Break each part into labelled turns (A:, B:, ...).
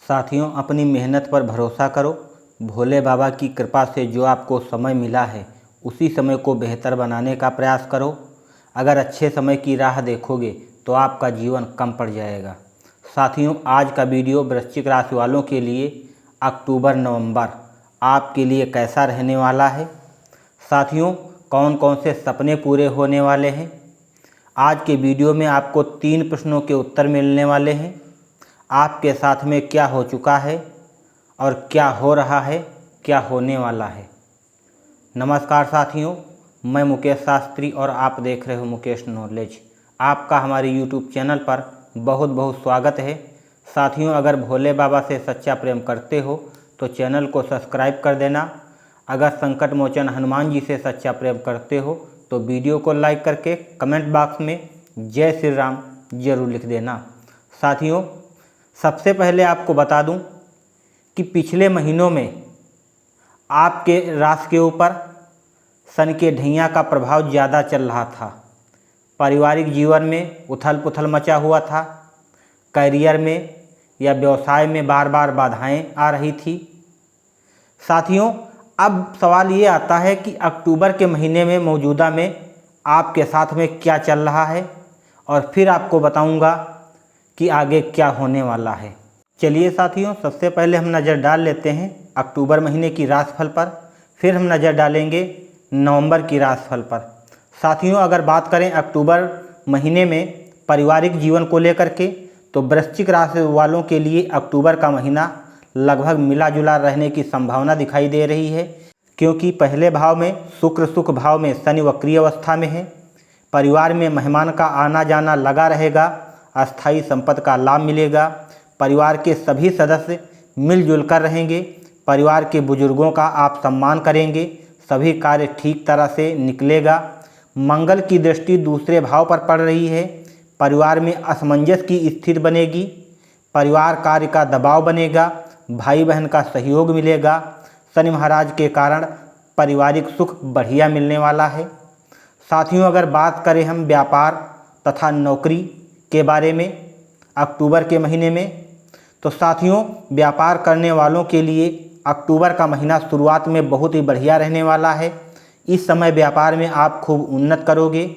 A: साथियों, अपनी मेहनत पर भरोसा करो। भोले बाबा की कृपा से जो आपको समय मिला है उसी समय को बेहतर बनाने का प्रयास करो। अगर अच्छे समय की राह देखोगे तो आपका जीवन कम पड़ जाएगा। साथियों, आज का वीडियो वृश्चिक राशि वालों के लिए अक्टूबर नवंबर आपके लिए कैसा रहने वाला है। साथियों, कौन कौन से सपने पूरे होने वाले हैं, आज के वीडियो में आपको 3 प्रश्नों के उत्तर मिलने वाले हैं। आपके साथ में क्या हो चुका है और क्या हो रहा है, क्या होने वाला है। नमस्कार साथियों, मैं मुकेश शास्त्री और आप देख रहे हो मुकेश नॉलेज। आपका हमारे YouTube चैनल पर बहुत बहुत स्वागत है। साथियों, अगर भोले बाबा से सच्चा प्रेम करते हो तो चैनल को सब्सक्राइब कर देना। अगर संकट मोचन हनुमान जी से सच्चा प्रेम करते हो तो वीडियो को लाइक करके कमेंट बॉक्स में जय श्री राम जरूर लिख देना। साथियों, सबसे पहले आपको बता दूं कि पिछले महीनों में आपके राशि के ऊपर शनि के ढैया का प्रभाव ज़्यादा चल रहा था। पारिवारिक जीवन में उथल पुथल मचा हुआ था। करियर में या व्यवसाय में बार बार बाधाएं आ रही थी। साथियों, अब सवाल ये आता है कि अक्टूबर के महीने में मौजूदा में आपके साथ में क्या चल रहा है और फिर आपको बताऊंगा कि आगे क्या होने वाला है। चलिए साथियों, सबसे पहले हम नज़र डाल लेते हैं अक्टूबर महीने की राशिफल पर, फिर हम नज़र डालेंगे नवंबर की राशिफल पर। साथियों, अगर बात करें अक्टूबर महीने में पारिवारिक जीवन को लेकर के तो वृश्चिक राशि वालों के लिए अक्टूबर का महीना लगभग मिला जुला रहने की संभावना दिखाई दे रही है, क्योंकि पहले भाव में शुक्र सुख भाव में शनि वक्री अवस्था में है। परिवार में मेहमान का आना जाना लगा रहेगा। अस्थायी संपत्ति का लाभ मिलेगा। परिवार के सभी सदस्य मिलजुल कर रहेंगे। परिवार के बुजुर्गों का आप सम्मान करेंगे। सभी कार्य ठीक तरह से निकलेगा। मंगल की दृष्टि दूसरे भाव पर पड़ रही है। परिवार में असमंजस की स्थिति बनेगी। परिवार कार्य का दबाव बनेगा। भाई बहन का सहयोग मिलेगा। शनि महाराज के कारण पारिवारिक सुख बढ़िया मिलने वाला है। साथियों, अगर बात करें हम व्यापार तथा नौकरी के बारे में अक्टूबर के महीने में, तो साथियों, व्यापार करने वालों के लिए अक्टूबर का महीना शुरुआत में बहुत ही बढ़िया रहने वाला है। इस समय व्यापार में आप खूब उन्नत करोगे।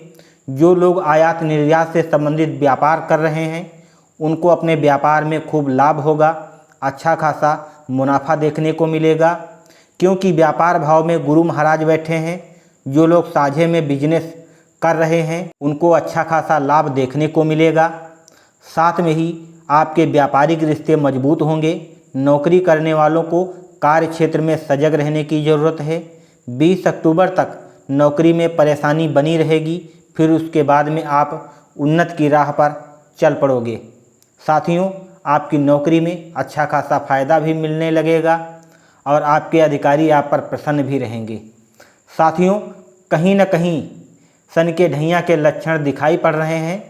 A: जो लोग आयात निर्यात से संबंधित व्यापार कर रहे हैं उनको अपने व्यापार में खूब लाभ होगा। अच्छा खासा मुनाफा देखने को मिलेगा, क्योंकि व्यापार भाव में गुरु महाराज बैठे हैं। जो लोग साझे में बिजनेस कर रहे हैं उनको अच्छा खासा लाभ देखने को मिलेगा। साथ में ही आपके व्यापारिक रिश्ते मजबूत होंगे। नौकरी करने वालों को कार्य क्षेत्र में सजग रहने की ज़रूरत है। 20 अक्टूबर तक नौकरी में परेशानी बनी रहेगी, फिर उसके बाद में आप उन्नत की राह पर चल पड़ोगे। साथियों, आपकी नौकरी में अच्छा खासा फ़ायदा भी मिलने लगेगा और आपके अधिकारी आप पर प्रसन्न भी रहेंगे। साथियों, कहीं न कहीं शनि के ढैया के लक्षण दिखाई पड़ रहे हैं।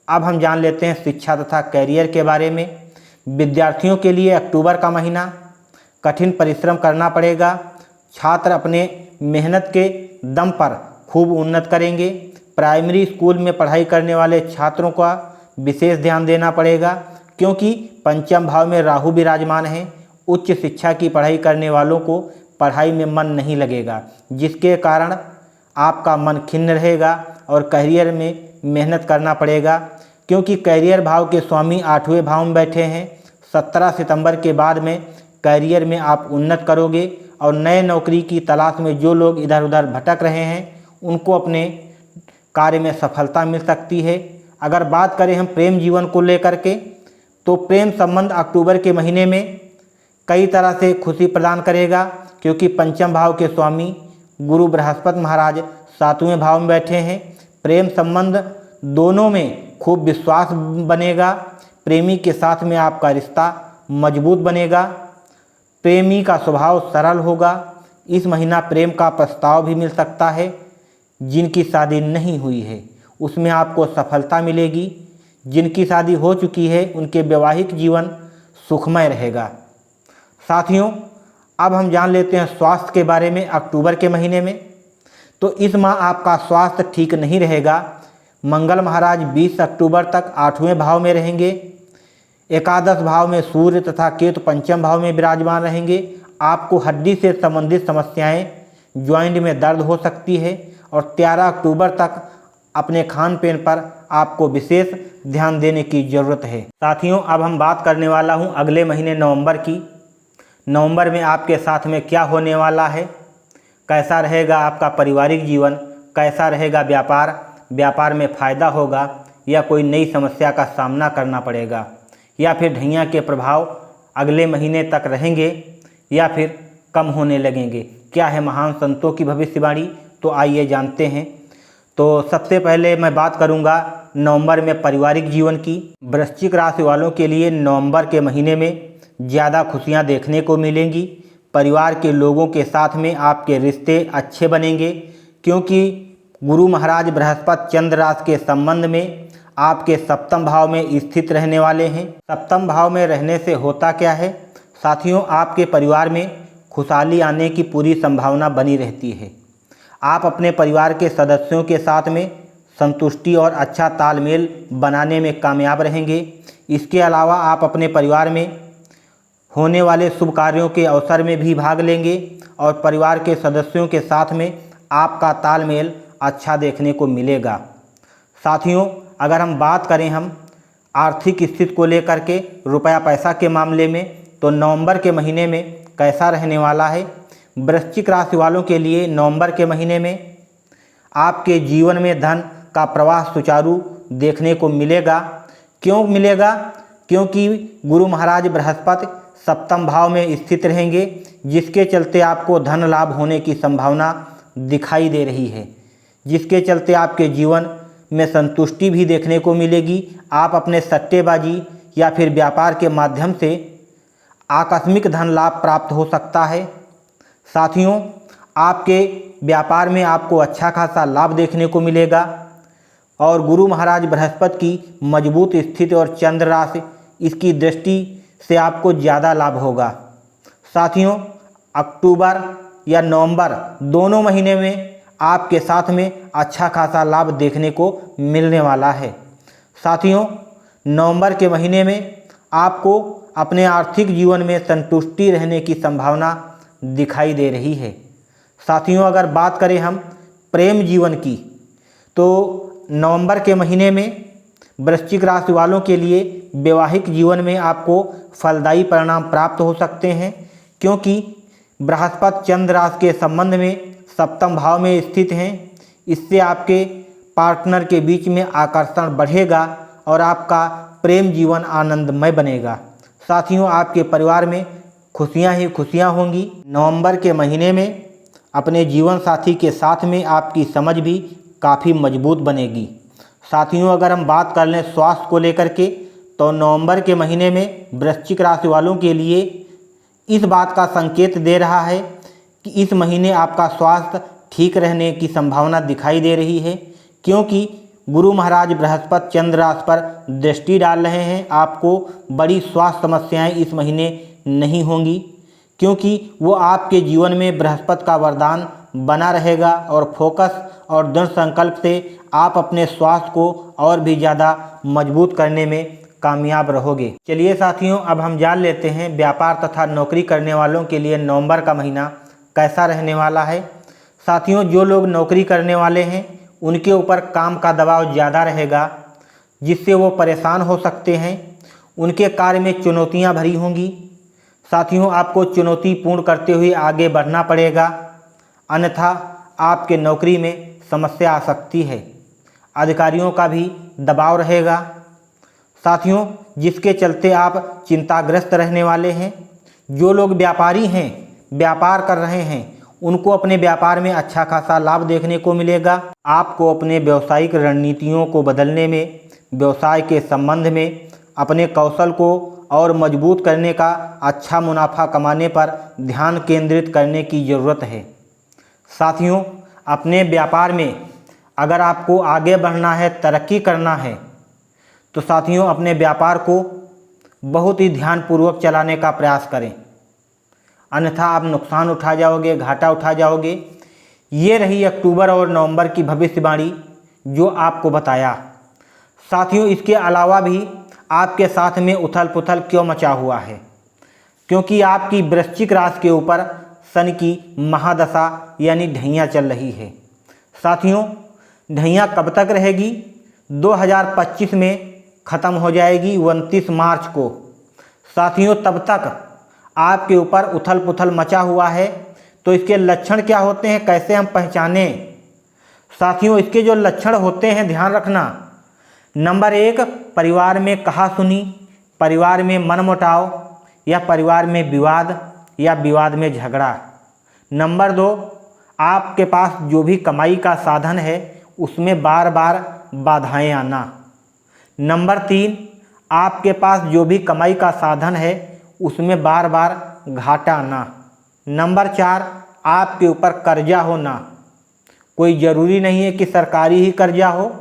A: अब हम जान लेते हैं शिक्षा तथा कैरियर के बारे में। विद्यार्थियों के लिए अक्टूबर का महीना कठिन परिश्रम करना पड़ेगा। छात्र अपने मेहनत के दम पर खूब उन्नत करेंगे। प्राइमरी स्कूल में पढ़ाई करने वाले छात्रों का विशेष ध्यान देना पड़ेगा, क्योंकि पंचम भाव में राहु विराजमान है। उच्च शिक्षा की पढ़ाई करने वालों को पढ़ाई में मन नहीं लगेगा, जिसके कारण आपका मन खिन्न रहेगा और करियर में मेहनत करना पड़ेगा, क्योंकि करियर भाव के स्वामी 8वें भाव में बैठे हैं। 17 सितंबर के बाद में करियर में आप उन्नत करोगे और नए नौकरी की तलाश में जो लोग इधर उधर भटक रहे हैं उनको अपने कार्य में सफलता मिल सकती है। अगर बात करें हम प्रेम जीवन को लेकर के, तो प्रेम संबंध अक्टूबर के महीने में कई तरह से खुशी प्रदान करेगा, क्योंकि पंचम भाव के स्वामी गुरु बृहस्पति महाराज 7वें भाव में बैठे हैं। प्रेम संबंध दोनों में खूब विश्वास बनेगा। प्रेमी के साथ में आपका रिश्ता मजबूत बनेगा। प्रेमी का स्वभाव सरल होगा। इस महीना प्रेम का प्रस्ताव भी मिल सकता है। जिनकी शादी नहीं हुई है उसमें आपको सफलता मिलेगी। जिनकी शादी हो चुकी है उनके वैवाहिक जीवन सुखमय रहेगा। साथियों, अब हम जान लेते हैं स्वास्थ्य के बारे में अक्टूबर के महीने में। तो इस माह आपका स्वास्थ्य ठीक नहीं रहेगा। मंगल महाराज 20 अक्टूबर तक 8वें भाव में रहेंगे। एकादश भाव में सूर्य तथा केतु पंचम भाव में विराजमान रहेंगे। आपको हड्डी से संबंधित समस्याएं, ज्वाइंट में दर्द हो सकती है और 13 अक्टूबर तक अपने खान पीन पर आपको विशेष ध्यान देने की ज़रूरत है। साथियों, अब हम बात करने वाला हूं अगले महीने नवंबर की। नवंबर में आपके साथ में क्या होने वाला है, कैसा रहेगा आपका पारिवारिक जीवन, कैसा रहेगा व्यापार में फ़ायदा होगा या कोई नई समस्या का सामना करना पड़ेगा, या फिर ढैया के प्रभाव अगले महीने तक रहेंगे या फिर कम होने लगेंगे। क्या है महान संतों की भविष्यवाणी, तो आइए जानते हैं। तो सबसे पहले मैं बात करूंगा नवंबर में पारिवारिक जीवन की। वृश्चिक राशि वालों के लिए नवंबर के महीने में ज़्यादा खुशियां देखने को मिलेंगी। परिवार के लोगों के साथ में आपके रिश्ते अच्छे बनेंगे, क्योंकि गुरु महाराज बृहस्पति चंद्र राशि के संबंध में आपके सप्तम भाव में स्थित रहने वाले हैं। सप्तम भाव में रहने से होता क्या है साथियों, आपके परिवार में खुशहाली आने की पूरी संभावना बनी रहती है। आप अपने परिवार के सदस्यों के साथ में संतुष्टि और अच्छा तालमेल बनाने में कामयाब रहेंगे। इसके अलावा आप अपने परिवार में होने वाले शुभ कार्यों के अवसर में भी भाग लेंगे और परिवार के सदस्यों के साथ में आपका तालमेल अच्छा देखने को मिलेगा। साथियों, अगर हम बात करें हम आर्थिक स्थिति को लेकर के रुपया पैसा के मामले में, तो नवंबर के महीने में कैसा रहने वाला है। वृश्चिक राशि वालों के लिए नवंबर के महीने में आपके जीवन में धन का प्रवाह सुचारू देखने को मिलेगा। क्यों मिलेगा? क्योंकि गुरु महाराज बृहस्पति सप्तम भाव में स्थित रहेंगे, जिसके चलते आपको धन लाभ होने की संभावना दिखाई दे रही है, जिसके चलते आपके जीवन में संतुष्टि भी देखने को मिलेगी। आप अपने सट्टेबाजी या फिर व्यापार के माध्यम से आकस्मिक धन लाभ प्राप्त हो सकता है। साथियों, आपके व्यापार में आपको अच्छा खासा लाभ देखने को मिलेगा और गुरु महाराज बृहस्पति की मजबूत स्थिति और चंद्र राशि, इसकी दृष्टि से आपको ज़्यादा लाभ होगा। साथियों, अक्टूबर या नवंबर दोनों महीने में आपके साथ में अच्छा खासा लाभ देखने को मिलने वाला है। साथियों, नवंबर के महीने में आपको अपने आर्थिक जीवन में संतुष्टि रहने की संभावना दिखाई दे रही है। साथियों, अगर बात करें हम प्रेम जीवन की, तो नवंबर के महीने में वृश्चिक राशि वालों के लिए वैवाहिक जीवन में आपको फलदायी परिणाम प्राप्त हो सकते हैं, क्योंकि बृहस्पति चंद्र राशि के संबंध में सप्तम भाव में स्थित हैं। इससे आपके पार्टनर के बीच में आकर्षण बढ़ेगा और आपका प्रेम जीवन आनंदमय बनेगा। साथियों, आपके परिवार में खुशियां ही खुशियां होंगी। नवंबर के महीने में अपने जीवन साथी के साथ में आपकी समझ भी काफ़ी मजबूत बनेगी। साथियों, अगर हम बात कर लें स्वास्थ्य को लेकर के, तो नवंबर के महीने में वृश्चिक राशि वालों के लिए इस बात का संकेत दे रहा है कि इस महीने आपका स्वास्थ्य ठीक रहने की संभावना दिखाई दे रही है, क्योंकि गुरु महाराज बृहस्पति चंद्र राशि पर दृष्टि डाल रहे हैं। आपको बड़ी स्वास्थ्य समस्याएं इस महीने नहीं होंगी, क्योंकि वो आपके जीवन में बृहस्पति का वरदान बना रहेगा और फोकस और दृढ़ संकल्प से आप अपने स्वास्थ्य को और भी ज़्यादा मजबूत करने में कामयाब रहोगे। चलिए साथियों, अब हम जान लेते हैं व्यापार तथा नौकरी करने वालों के लिए नवंबर का महीना कैसा रहने वाला है। साथियों, जो लोग नौकरी करने वाले हैं उनके ऊपर काम का दबाव ज़्यादा रहेगा, जिससे वो परेशान हो सकते हैं। उनके कार्य में चुनौतियां भरी होंगी। साथियों, आपको चुनौती पूर्ण करते हुए आगे बढ़ना पड़ेगा, अन्यथा आपके नौकरी में समस्या आ सकती है। अधिकारियों का भी दबाव रहेगा। साथियों, जिसके चलते आप चिंताग्रस्त रहने वाले हैं। जो लोग व्यापारी हैं, व्यापार कर रहे हैं, उनको अपने व्यापार में अच्छा खासा लाभ देखने को मिलेगा। आपको अपने व्यावसायिक रणनीतियों को बदलने में, व्यवसाय के संबंध में अपने कौशल को और मजबूत करने का, अच्छा मुनाफा कमाने पर ध्यान केंद्रित करने की ज़रूरत है। साथियों, अपने व्यापार में अगर आपको आगे बढ़ना है, तरक्की करना है, तो साथियों अपने व्यापार को बहुत ही ध्यानपूर्वक चलाने का प्रयास करें, अन्यथा आप नुकसान उठा जाओगे, घाटा उठा जाओगे। ये रही अक्टूबर और नवंबर की भविष्यवाणी जो आपको बताया। साथियों, इसके अलावा भी आपके साथ में उथल पुथल क्यों मचा हुआ है? क्योंकि आपकी वृश्चिक राशि के ऊपर शनि की महादशा यानी ढैया चल रही है। साथियों, ढैया कब तक रहेगी? 2025 में ख़त्म हो जाएगी 29 मार्च को। साथियों, तब तक आपके ऊपर उथल पुथल मचा हुआ है। तो इसके लक्षण क्या होते हैं, कैसे हम पहचानें? साथियों, इसके जो लक्षण होते हैं ध्यान रखना। नंबर 1, परिवार में कहासुनी, परिवार में मनमुटाव या परिवार में विवाद या विवाद में झगड़ा। नंबर 2, आपके पास जो भी कमाई का साधन है उसमें बार बार बाधाएं आना। नंबर 3, आपके पास जो भी कमाई का साधन है उसमें बार बार घाटा आना। नंबर 4, आपके ऊपर कर्जा होना। कोई ज़रूरी नहीं है कि सरकारी ही कर्जा हो,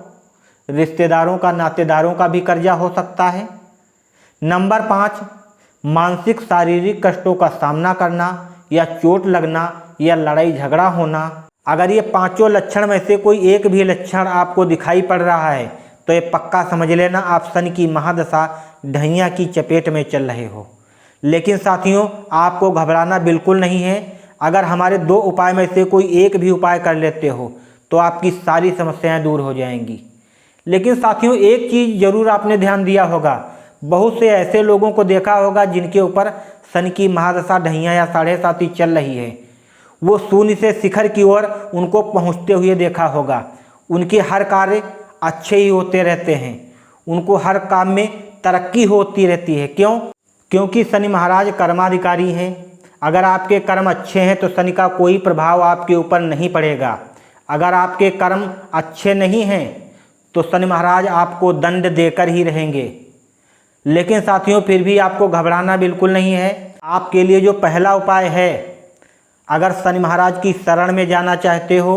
A: रिश्तेदारों का, नातेदारों का भी कर्जा हो सकता है। नंबर 5, मानसिक शारीरिक कष्टों का सामना करना या चोट लगना या लड़ाई झगड़ा होना। अगर ये पांचों लक्षण में से कोई एक भी लक्षण आपको दिखाई पड़ रहा है तो ये पक्का समझ लेना आप शनि की महादशा ढैया की चपेट में चल रहे हो। लेकिन साथियों, आपको घबराना बिल्कुल नहीं है। अगर हमारे 2 उपाय में से कोई एक भी उपाय कर लेते हो तो आपकी सारी समस्याएं दूर हो जाएंगी। लेकिन साथियों, एक चीज़ ज़रूर आपने ध्यान दिया होगा, बहुत से ऐसे लोगों को देखा होगा जिनके ऊपर शनि की महादशा ढैया या 7.5 चल रही है। वो शून्य से शिखर की ओर उनको पहुंचते हुए देखा होगा। उनके हर कार्य अच्छे ही होते रहते हैं, उनको हर काम में तरक्की होती रहती है। क्यों? क्योंकि शनि महाराज कर्माधिकारी हैं। अगर आपके कर्म अच्छे हैं तो शनि का कोई प्रभाव आपके ऊपर नहीं पड़ेगा। अगर आपके कर्म अच्छे नहीं हैं तो शनि महाराज आपको दंड देकर ही रहेंगे। लेकिन साथियों, फिर भी आपको घबराना बिल्कुल नहीं है। आपके लिए जो पहला उपाय है, अगर शनि महाराज की शरण में जाना चाहते हो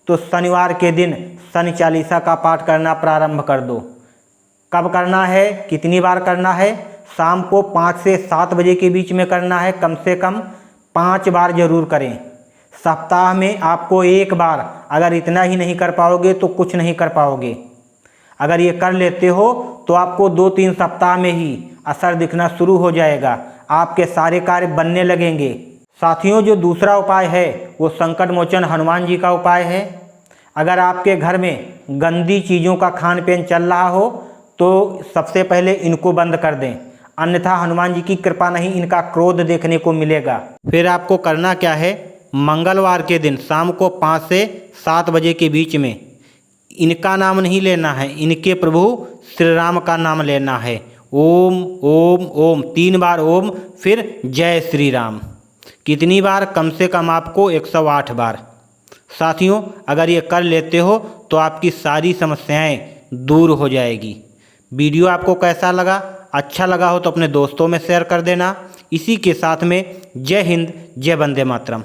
A: तो शनिवार के दिन शनि चालीसा का पाठ करना प्रारंभ कर दो। कब करना है, कितनी बार करना है? शाम को 5 से 7 बजे के बीच में करना है। कम से कम 5 बार जरूर करें। सप्ताह में आपको 1 बार, अगर इतना ही नहीं कर पाओगे तो कुछ नहीं कर पाओगे। अगर ये कर लेते हो तो आपको 2-3 सप्ताह में ही असर दिखना शुरू हो जाएगा, आपके सारे कार्य बनने लगेंगे। साथियों, जो दूसरा उपाय है वो संकट मोचन हनुमान जी का उपाय है। अगर आपके घर में गंदी चीज़ों का खान पीन चल रहा हो तो सबसे पहले इनको बंद कर दें, अन्यथा हनुमान जी की कृपा नहीं, इनका क्रोध देखने को मिलेगा। फिर आपको करना क्या है, मंगलवार के दिन शाम को 5 से 7 बजे के बीच में इनका नाम नहीं लेना है, इनके प्रभु श्री राम का नाम लेना है। ओम ओम ओम 3 बार ओम, फिर जय श्री राम। कितनी बार? कम से कम आपको 108 बार। साथियों, अगर ये कर लेते हो तो आपकी सारी समस्याएं दूर हो जाएगी। वीडियो आपको कैसा लगा? अच्छा लगा हो तो अपने दोस्तों में शेयर कर देना। इसी के साथ में जय हिंद, जय वंदे मातरम।